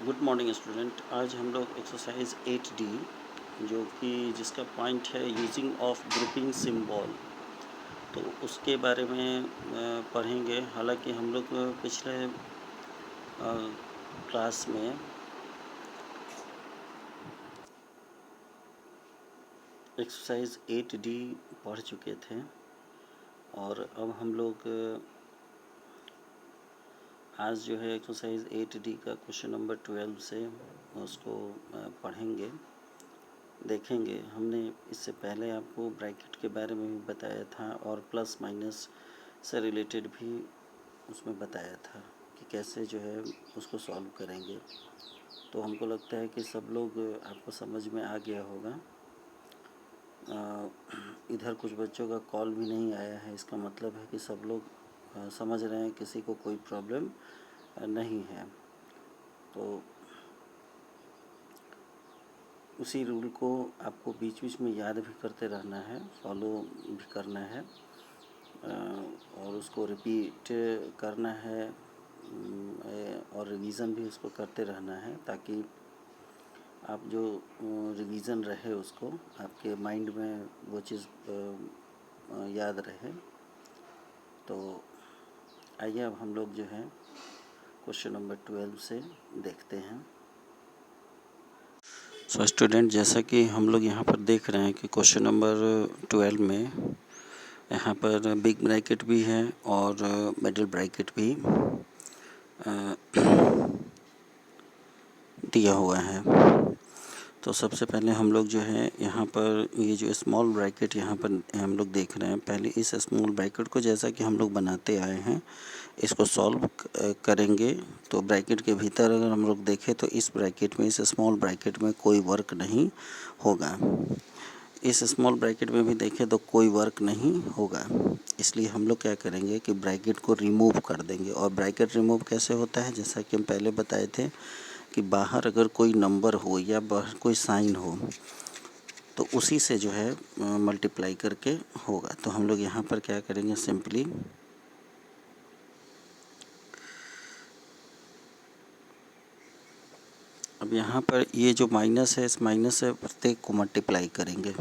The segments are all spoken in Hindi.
Good morning student. आज हम लोग एक्सरसाइज 8D जो कि जिसका पॉइंट है यूजिंग ऑफ ग्रुपिंग सिंबल, तो उसके बारे में पढ़ेंगे। हालांकि हम लोग पिछले क्लास में एक्सरसाइज 8D पढ़ चुके थे और अब हम लोग आज जो है एक्सरसाइज 8D का क्वेश्चन नंबर 12 से उसको पढ़ेंगे, देखेंगे। हमने इससे पहले आपको ब्रैकेट के बारे में भी बताया था और प्लस माइनस से रिलेटेड भी उसमें बताया था कि कैसे जो है उसको सॉल्व करेंगे। तो हमको लगता है कि सब लोग आपको समझ में आ गया होगा। इधर कुछ बच्चों का कॉल भी नहीं आया है, इसका मतलब है कि सब लोग समझ रहे हैं, किसी को कोई प्रॉब्लम नहीं है। तो उसी रूल को आपको बीच बीच में याद भी करते रहना है, फॉलो भी करना है और उसको रिपीट करना है और रिवीज़न भी उसको करते रहना है, ताकि आप जो रिवीज़न रहे उसको आपके माइंड में वो चीज़ याद रहे। तो आइए अब हम लोग जो है क्वेश्चन नंबर 12 से देखते हैं। सो स्टूडेंट, जैसा कि हम लोग यहाँ पर देख रहे हैं कि क्वेश्चन नंबर 12 में यहाँ पर बिग ब्रैकेट भी है और मिडिल ब्रैकेट भी दिया हुआ है। तो सबसे पहले हम लोग जो है यहाँ पर ये जो स्मॉल ब्रैकेट यहाँ पर हम लोग देख रहे हैं, पहले इस स्मॉल ब्रैकेट को जैसा कि हम लोग बनाते आए हैं इसको सॉल्व करेंगे। तो ब्रैकेट के भीतर अगर हम लोग देखें तो इस ब्रैकेट में, इस स्मॉल ब्रैकेट में कोई वर्क नहीं होगा। इस स्मॉल ब्रैकेट में भी देखें तो कोई वर्क नहीं होगा। इसलिए हम लोग क्या करेंगे कि ब्रैकेट को रिमूव कर देंगे। और ब्रैकेट रिमूव कैसे होता है, जैसा कि हम पहले बताए थे कि बाहर अगर कोई नंबर हो या बाहर कोई साइन हो तो उसी से जो है मल्टीप्लाई करके होगा। तो हम लोग यहाँ पर क्या करेंगे, सिंपली अब यहाँ पर ये जो माइनस है, इस माइनस से प्रत्येक को मल्टीप्लाई करेंगे।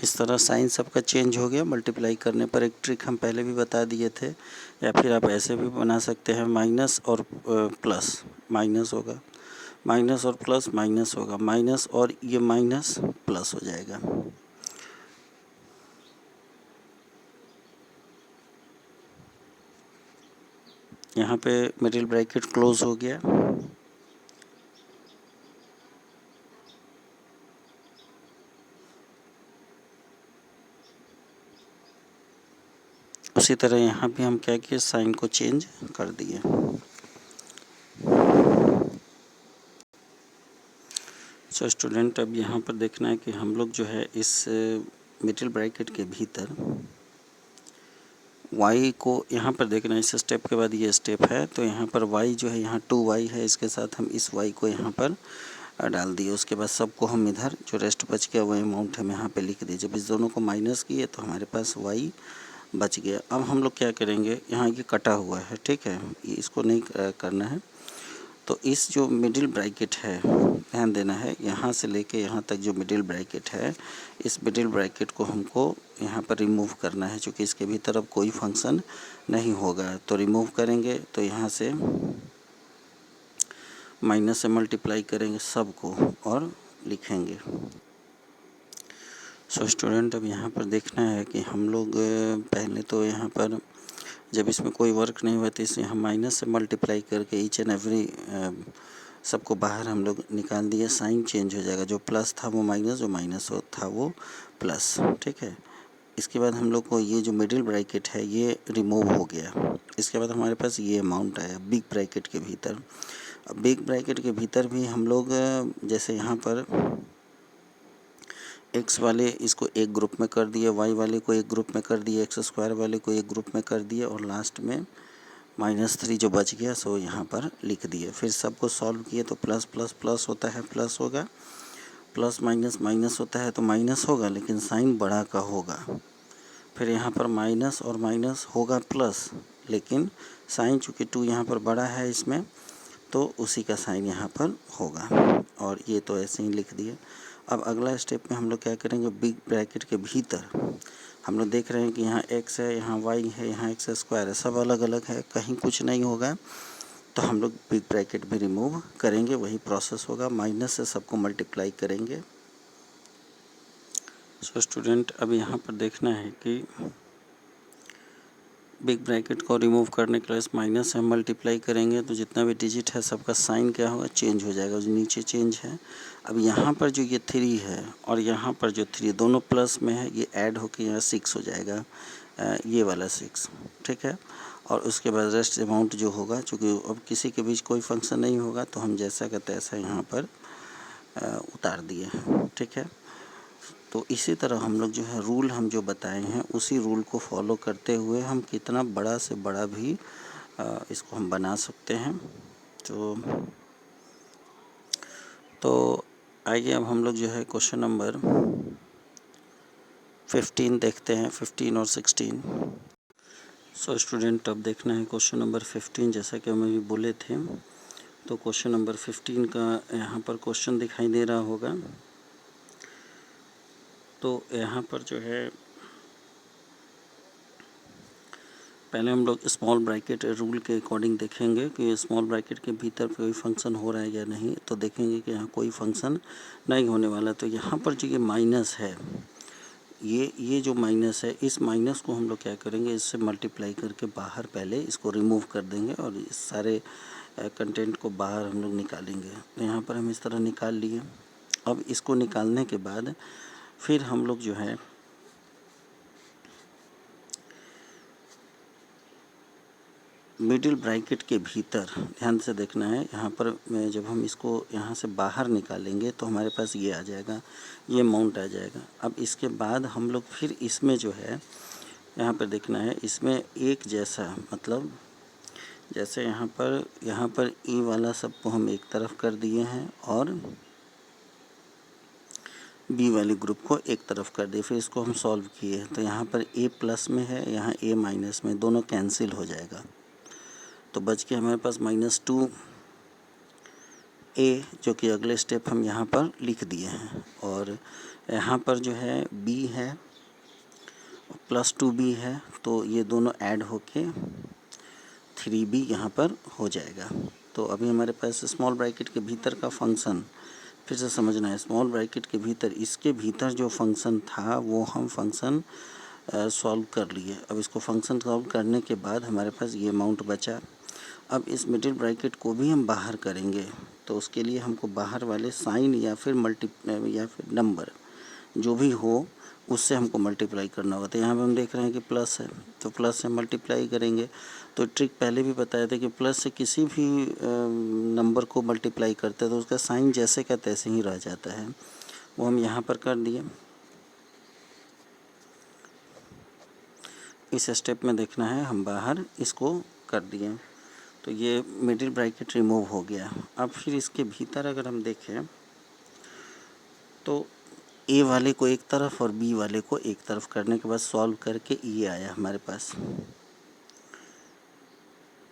इस तरह साइन सबका चेंज हो गया। मल्टीप्लाई करने पर एक ट्रिक हम पहले भी बता दिए थे, या फिर आप ऐसे भी बना सकते हैं, माइनस और प्लस, माइनस होगा, माइनस और प्लस, माइनस होगा, माइनस और ये माइनस प्लस हो जाएगा। यहाँ पे मिडिल ब्रैकेट क्लोज हो गया। उसी तरह यहाँ पे हम क्या किए, साइन को चेंज कर दिए। सो स्टूडेंट, अब यहाँ पर देखना है कि हम लोग जो है इस मिडिल ब्रैकेट के भीतर y को यहाँ पर देखना है। इस स्टेप के बाद ये स्टेप है, तो यहाँ पर y जो है, यहाँ 2y है, इसके साथ हम इस y को यहाँ पर डाल दिए। उसके बाद सबको हम इधर जो रेस्ट बच गया वो अमाउंट हम यहाँ पे लिख दिए। जब इस दोनों को माइनस किए तो हमारे पास y बच गया। अब हम लोग क्या करेंगे, यहाँ ये कटा हुआ है, ठीक है, ये इसको नहीं करना है। तो इस जो मिडिल ब्रैकेट है, ध्यान देना है, यहाँ से लेके यहाँ तक जो मिडिल ब्रैकेट है, इस मिडिल ब्रैकेट को हमको यहाँ पर रिमूव करना है, क्योंकि इसके भीतर अब कोई फंक्शन नहीं होगा। तो रिमूव करेंगे तो यहाँ से माइनस से मल्टीप्लाई करेंगे सबको और लिखेंगे। सो स्टूडेंट, अब यहाँ पर देखना है कि हम लोग पहले तो यहाँ पर जब इसमें कोई वर्क नहीं हुआ तो इसे हम माइनस से मल्टीप्लाई करके ईच एंड एवरी सबको बाहर हम लोग निकाल दिए। साइन चेंज हो जाएगा, जो प्लस था वो माइनस, जो माइनस था वो प्लस, ठीक है। इसके बाद हम लोग को ये जो मिडिल ब्रैकेट है ये रिमूव हो गया। इसके बाद हमारे पास ये अमाउंट आया बिग ब्रैकेट के भीतर। अब बिग ब्रैकेट के भीतर भी हम लोग जैसे यहाँ पर x वाले इसको एक ग्रुप में कर दिए, y वाले को एक ग्रुप में कर दिए, एक्स स्क्वायर वाले को एक ग्रुप में कर दिए, और लास्ट में -3 जो बच गया सो यहाँ पर लिख दिए। फिर सबको सॉल्व किए तो प्लस प्लस प्लस होता है, प्लस होगा, प्लस माइनस माइनस होता है तो माइनस होगा, लेकिन साइन बड़ा का होगा। फिर यहाँ पर माइनस और माइनस होगा प्लस, लेकिन साइन चूँकि 2 यहाँ पर बड़ा है इसमें, तो उसी का साइन यहाँ पर होगा, और ये तो ऐसे ही लिख दिए। अब अगला स्टेप में हम लोग क्या करेंगे, बिग ब्रैकेट के भीतर हम लोग देख रहे हैं कि यहाँ x है, यहाँ y है, यहाँ एक्स स्क्वायर है, सब अलग अलग है, कहीं कुछ नहीं होगा, तो हम लोग बिग ब्रैकेट में रिमूव करेंगे, वही प्रोसेस होगा, माइनस से सबको मल्टीप्लाई करेंगे। सो स्टूडेंट, अब यहाँ पर देखना है कि बिग ब्रैकेट को रिमूव करने के लिए इस माइनस से हम मल्टीप्लाई करेंगे, तो जितना भी डिजिट है सबका साइन क्या होगा, चेंज हो जाएगा, जो नीचे चेंज है। अब यहाँ पर जो ये 3 है और यहाँ पर जो 3 दोनों प्लस में है, ये ऐड होकर यहाँ 6 हो जाएगा, ये वाला 6, ठीक है। और उसके बाद रेस्ट अमाउंट जो होगा, चूँकि अब किसी के बीच कोई फंक्शन नहीं होगा, तो हम जैसा का तैसा यहाँ पर उतार दिए हैं, ठीक है। तो इसी तरह हम लोग जो है रूल हम जो बताए हैं, उसी रूल को फॉलो करते हुए हम कितना बड़ा से बड़ा भी इसको हम बना सकते हैं। तो आइए अब हम लोग जो है क्वेश्चन नंबर 15 देखते हैं, 15 और 16। सो स्टूडेंट, अब देखना है क्वेश्चन नंबर 15, जैसा कि हम अभी बोले थे। तो क्वेश्चन नंबर 15 का यहाँ पर क्वेश्चन दिखाई दे रहा होगा। तो यहाँ पर जो है पहले हम लोग स्मॉल ब्रैकेट रूल के अकॉर्डिंग देखेंगे कि स्मॉल ब्रैकेट के भीतर कोई फंक्शन हो रहा है या नहीं। तो देखेंगे कि यहाँ कोई फंक्शन नहीं होने वाला। तो यहाँ पर जो ये माइनस है, ये जो माइनस है, इस माइनस को हम लोग क्या करेंगे, इससे मल्टीप्लाई करके बाहर पहले इसको रिमूव कर देंगे और इस सारे कंटेंट को बाहर हम लोग निकालेंगे। तो यहाँ पर हम इस तरह निकाल लिए। अब इसको निकालने के बाद फिर हम लोग जो है मिडिल ब्रैकेट के भीतर ध्यान से देखना है। यहाँ पर जब हम इसको यहाँ से बाहर निकालेंगे तो हमारे पास ये आ जाएगा, ये अमाउंट आ जाएगा। अब इसके बाद हम लोग फिर इसमें जो है यहाँ पर देखना है, इसमें एक जैसा मतलब जैसे यहाँ पर ई वाला सबको हम एक तरफ कर दिए हैं और बी वाले ग्रुप को एक तरफ कर दिए। फिर इसको हम सॉल्व किए तो यहाँ पर ए प्लस में है, यहाँ ए माइनस में, दोनों कैंसिल हो जाएगा। तो बच के हमारे पास -2 ए, जो कि अगले स्टेप हम यहाँ पर लिख दिए हैं। और यहाँ पर जो है बी है +2b है, तो ये दोनों ऐड होके 3b यहाँ पर हो जाएगा। तो अभी हमारे पास स्मॉल ब्रैकेट के भीतर का फंक्शन फिर से समझना है। स्मॉल ब्रैकेट के भीतर, इसके भीतर जो फंक्शन था वो हम फंक्शन सॉल्व कर लिए। अब इसको फंक्शन सॉल्व करने के बाद हमारे पास ये अमाउंट बचा। अब इस मिडिल ब्रैकेट को भी हम बाहर करेंगे, तो उसके लिए हमको बाहर वाले साइन या फिर नंबर जो भी हो उससे हमको मल्टीप्लाई करना होगा। तो यहाँ पे हम देख रहे हैं कि प्लस है, तो प्लस से मल्टीप्लाई करेंगे। तो ट्रिक पहले भी बताया था कि प्लस से किसी भी नंबर को मल्टीप्लाई करते हैं तो उसका साइन जैसे का तैसे ही रह जाता है। वो हम यहाँ पर कर दिए। इस स्टेप में देखना है, हम बाहर इसको कर दिए, तो ये मिडिल ब्रैकेट रिमूव हो गया। अब फिर इसके भीतर अगर हम देखें तो ए वाले को एक तरफ और बी वाले को एक तरफ करने के बाद सॉल्व करके ये आया हमारे पास।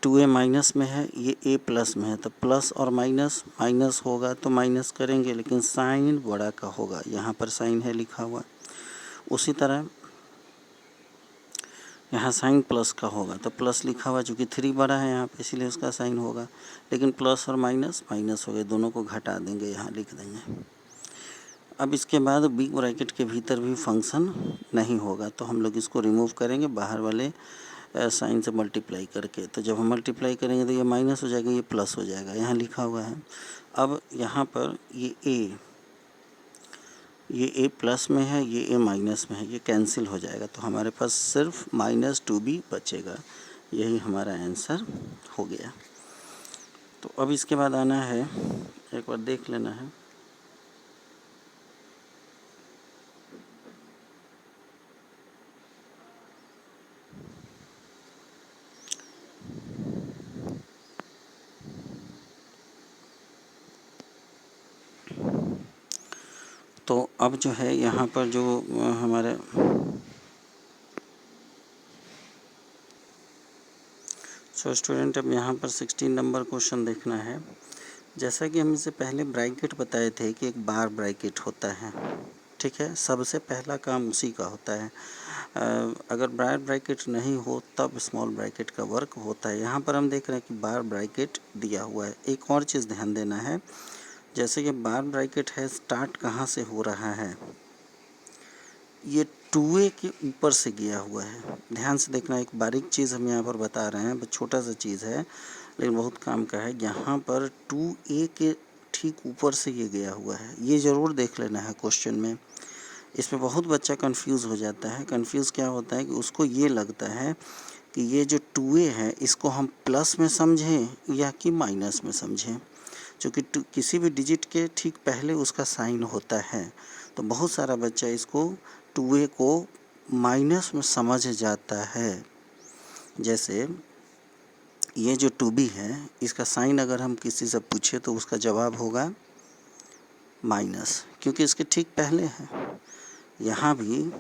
2a माइनस में है, ये a प्लस में है, तो प्लस और माइनस, माइनस होगा तो माइनस करेंगे, लेकिन साइन बड़ा का होगा। यहाँ पर साइन है लिखा हुआ। उसी तरह यहाँ साइन प्लस का होगा, तो प्लस लिखा हुआ, चूँकि 3 बड़ा है यहाँ पे इसीलिए उसका साइन होगा। लेकिन प्लस और माइनस, माइनस हो गए, दोनों को घटा देंगे, यहाँ लिख देंगे। अब इसके बाद बिग ब्रैकेट के भीतर भी फंक्शन नहीं होगा, तो हम लोग इसको रिमूव करेंगे बाहर वाले साइन से मल्टीप्लाई करके। तो जब हम मल्टीप्लाई करेंगे तो ये माइनस हो जाएगा, ये प्लस हो जाएगा, यहाँ लिखा हुआ है। अब यहाँ पर ये ए प्लस में है, ये ए माइनस में है, ये कैंसिल हो जाएगा, तो हमारे पास सिर्फ -2b बचेगा। यही हमारा आंसर हो गया। तो अब इसके बाद आना है, एक बार देख लेना है। तो अब जो है यहाँ पर जो हमारे सो स्टूडेंट अब यहाँ पर 16 नंबर क्वेश्चन देखना है। जैसा कि हम इससे पहले ब्रैकेट बताए थे कि एक बार ब्रैकेट होता है, ठीक है, सबसे पहला काम उसी का होता है। अगर बार ब्रैकेट नहीं हो तब स्मॉल ब्रैकेट का वर्क होता है। यहाँ पर हम देख रहे हैं कि बार ब्रैकेट दिया हुआ है। एक और चीज़ ध्यान देना है, जैसे कि बार ब्रैकेट है, स्टार्ट कहाँ से हो रहा है, ये 2a के ऊपर से गया हुआ है। ध्यान से देखना, एक बारीक चीज़ हम यहाँ पर बता रहे हैं, छोटा सा चीज़ है लेकिन बहुत काम का है। यहाँ पर 2a के ठीक ऊपर से ये गया हुआ है, ये ज़रूर देख लेना है क्वेश्चन में। इसमें बहुत बच्चा कंफ्यूज हो जाता है। कंफ्यूज क्या होता है कि उसको ये लगता है कि ये जो 2a है इसको हम प्लस में समझें या कि माइनस में समझें, क्योंकि किसी भी डिजिट के ठीक पहले उसका साइन होता है। तो बहुत सारा बच्चा इसको 2a को माइनस में समझ जाता है। जैसे ये जो 2b है, इसका साइन अगर हम किसी से पूछे तो उसका जवाब होगा माइनस, क्योंकि इसके ठीक पहले है। यहाँ भी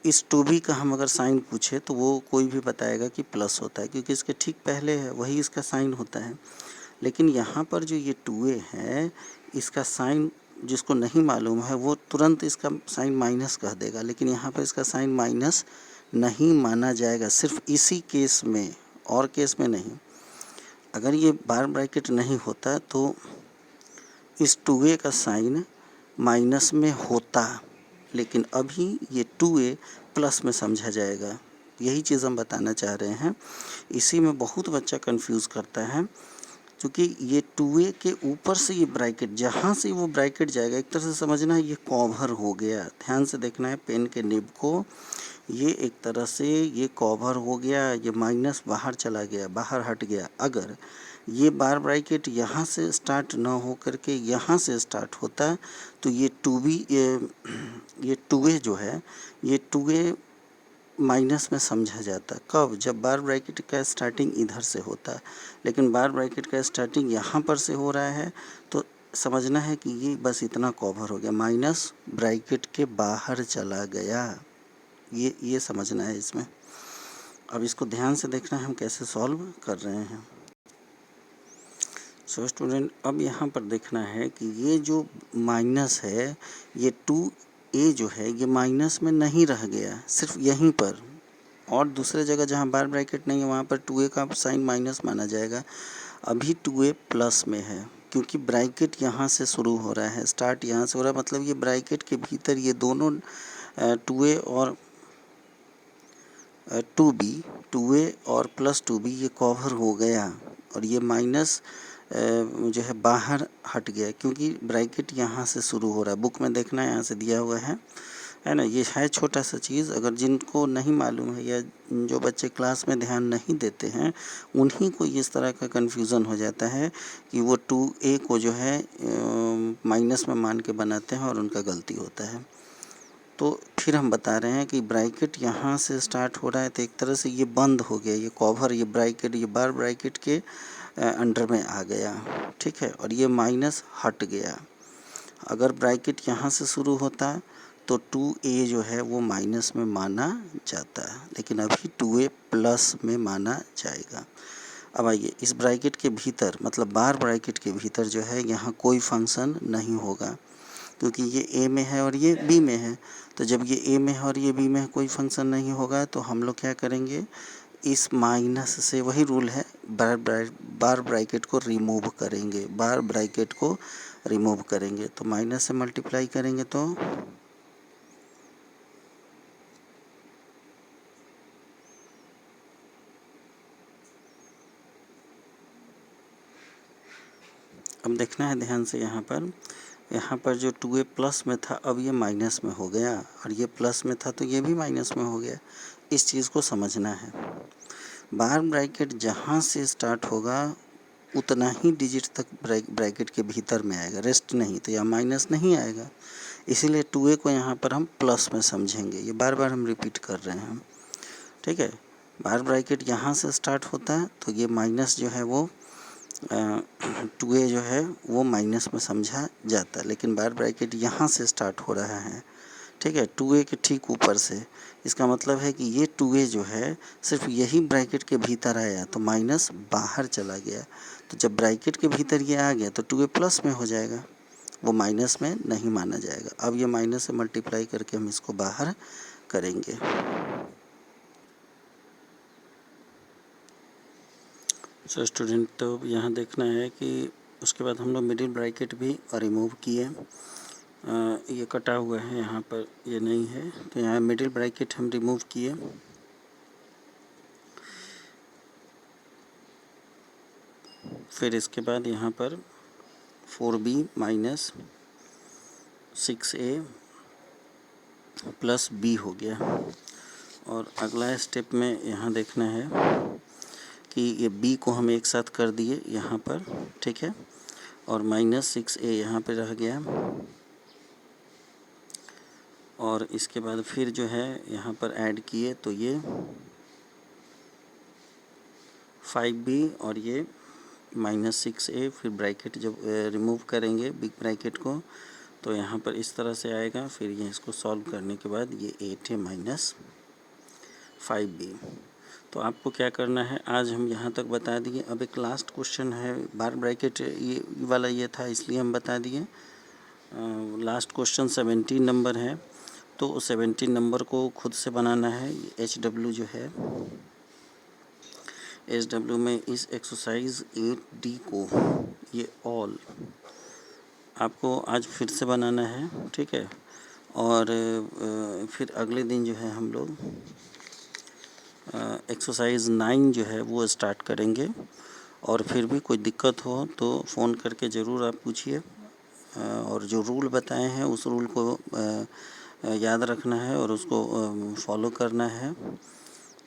इस 2b का हम अगर साइन पूछे तो वो कोई भी बताएगा कि प्लस होता है, क्योंकि इसके ठीक पहले है, वही इसका साइन होता है। लेकिन यहाँ पर जो ये 2a है, इसका साइन जिसको नहीं मालूम है वो तुरंत इसका साइन माइनस कह देगा, लेकिन यहाँ पर इसका साइन माइनस नहीं माना जाएगा, सिर्फ इसी केस में, और केस में नहीं। अगर ये बार ब्रैकेट नहीं होता तो इस 2a का साइन माइनस में होता, लेकिन अभी ये 2a प्लस में समझा जाएगा। यही चीज़ हम बताना चाह रहे हैं। इसी में बहुत बच्चा कंफ्यूज करता है, क्योंकि ये 2a के ऊपर से ये ब्रैकेट, जहाँ से वो ब्रैकेट जाएगा, एक तरह से समझना है ये कवर हो गया। ध्यान से देखना है पेन के निब को, ये एक तरह से ये कवर हो गया, ये माइनस बाहर चला गया, बाहर हट गया। अगर ये बार ब्रैकेट यहाँ से स्टार्ट ना हो करके यहाँ से स्टार्ट होता तो ये 2a जो है, ये 2a माइनस में समझा जाता। कब? जब बार ब्रैकेट का स्टार्टिंग इधर से होता, लेकिन बार ब्रैकेट का स्टार्टिंग यहाँ पर से हो रहा है, तो समझना है कि ये बस इतना कवर हो गया, माइनस ब्रैकेट के बाहर चला गया। ये समझना है इसमें। अब इसको ध्यान से देखना है हम कैसे सॉल्व कर रहे हैं। सो स्टूडेंट अब यहाँ पर देखना है कि ये जो माइनस है, ये 2a जो है ये माइनस में नहीं रह गया, सिर्फ यहीं पर, और दूसरे जगह जहाँ बार ब्रैकेट नहीं है वहाँ पर 2a का साइन माइनस माना जाएगा। अभी 2a प्लस में है, क्योंकि ब्रैकेट यहाँ से शुरू हो रहा है, स्टार्ट यहाँ से हो रहा है, मतलब ये ब्रैकेट के भीतर ये दोनों 2a और 2a और प्लस 2b ये कवर हो गया, और ये माइनस जो है बाहर हट गया, क्योंकि ब्रैकेट यहाँ से शुरू हो रहा है। बुक में देखना, यहाँ से दिया हुआ है ना। ये है छोटा सा चीज़, अगर जिनको नहीं मालूम है या जो बच्चे क्लास में ध्यान नहीं देते हैं उन्हीं को इस तरह का कन्फ्यूज़न हो जाता है कि वो 2a को जो है माइनस में मान के बनाते हैं और उनका गलती होता है। तो फिर हम बता रहे हैं कि ब्रैकेट यहाँ से स्टार्ट हो रहा है, तो एक तरह से ये बंद हो गया, ये कवर, ये ब्रैकेट, ये बार ब्रैकेट के अंडर में आ गया, ठीक है, और ये माइनस हट गया। अगर ब्रैकेट यहाँ से शुरू होता तो 2a जो है वो माइनस में माना जाता है, लेकिन अभी 2a प्लस में माना जाएगा। अब आइए, इस ब्रैकेट के भीतर, मतलब बार ब्रैकेट के भीतर जो है यहाँ कोई फंक्शन नहीं होगा, क्योंकि ये a में है और ये b में है। तो जब ये a में है और ये b में है, कोई फंक्शन नहीं होगा, तो हम लोग क्या करेंगे, इस माइनस से, वही रूल है, बार ब्रैकेट को रिमूव करेंगे, बार ब्रैकेट को रिमूव करेंगे। तो माइनस से मल्टीप्लाई करेंगे तो अब देखना है ध्यान से, यहाँ पर जो 2a प्लस में था अब ये माइनस में हो गया, और ये प्लस में था तो ये भी माइनस में हो गया। इस चीज़ को समझना है। बार ब्रैकेट जहाँ से स्टार्ट होगा उतना ही डिजिट तक ब्रैकेट के भीतर में आएगा, रेस्ट नहीं, तो यहाँ माइनस नहीं आएगा। इसीलिए 2a को यहाँ पर हम प्लस में समझेंगे। ये बार बार हम रिपीट कर रहे हैं, ठीक है। बार ब्रैकेट यहाँ से स्टार्ट होता है तो ये माइनस जो है वो 2a जो है वो माइनस में समझा जाता है, लेकिन बार ब्रैकेट यहाँ से स्टार्ट हो रहा है, ठीक है, 2a के ठीक ऊपर से। इसका मतलब है कि ये 2a जो है सिर्फ यही ब्रैकेट के भीतर आया तो माइनस बाहर चला गया, तो जब ब्रैकेट के भीतर ये आ गया तो 2a प्लस में हो जाएगा, वो माइनस में नहीं माना जाएगा। अब ये माइनस से मल्टीप्लाई करके हम इसको बाहर करेंगे। सो स्टूडेंट, तो यहाँ देखना है कि उसके बाद हम लोग मिडिल ब्रैकेट भी रिमूव किए। ये कटा हुआ है, यहाँ पर ये नहीं है, तो यहाँ मिडिल ब्रैकेट हम रिमूव किए। फिर इसके बाद यहाँ पर 4b minus 6a plus b हो गया। और अगला स्टेप में यहाँ देखना है कि ये b को हम एक साथ कर दिए यहाँ पर, ठीक है, और माइनस 6a यहाँ पे रह गया। और इसके बाद फिर जो है यहाँ पर ऐड किए तो ये 5b और ये माइनस 6a, फिर ब्रैकेट जब रिमूव करेंगे बिग ब्रैकेट को तो यहाँ पर इस तरह से आएगा। फिर ये इसको सॉल्व करने के बाद ये 8a माइनस 5b। तो आपको क्या करना है, आज हम यहाँ तक बता दिए। अब एक लास्ट क्वेश्चन है, बार ब्रैकेट ये वाला ये था इसलिए हम बता दिए। लास्ट क्वेश्चन 17 नंबर है, तो 17 नंबर को खुद से बनाना है। HW जो है, HW में इस एक्सरसाइज 8D को ये ऑल आपको आज फिर से बनाना है, ठीक है। और फिर अगले दिन जो है हम लोग एक्सरसाइज 9 जो है वो स्टार्ट करेंगे। और फिर भी कोई दिक्कत हो तो फ़ोन करके ज़रूर आप पूछिए। और जो रूल बताए हैं उस रूल को याद रखना है और उसको फॉलो करना है,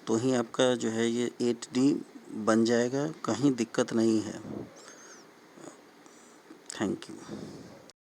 तो ही आपका जो है ये 8D बन जाएगा, कहीं दिक्कत नहीं है। Thank you.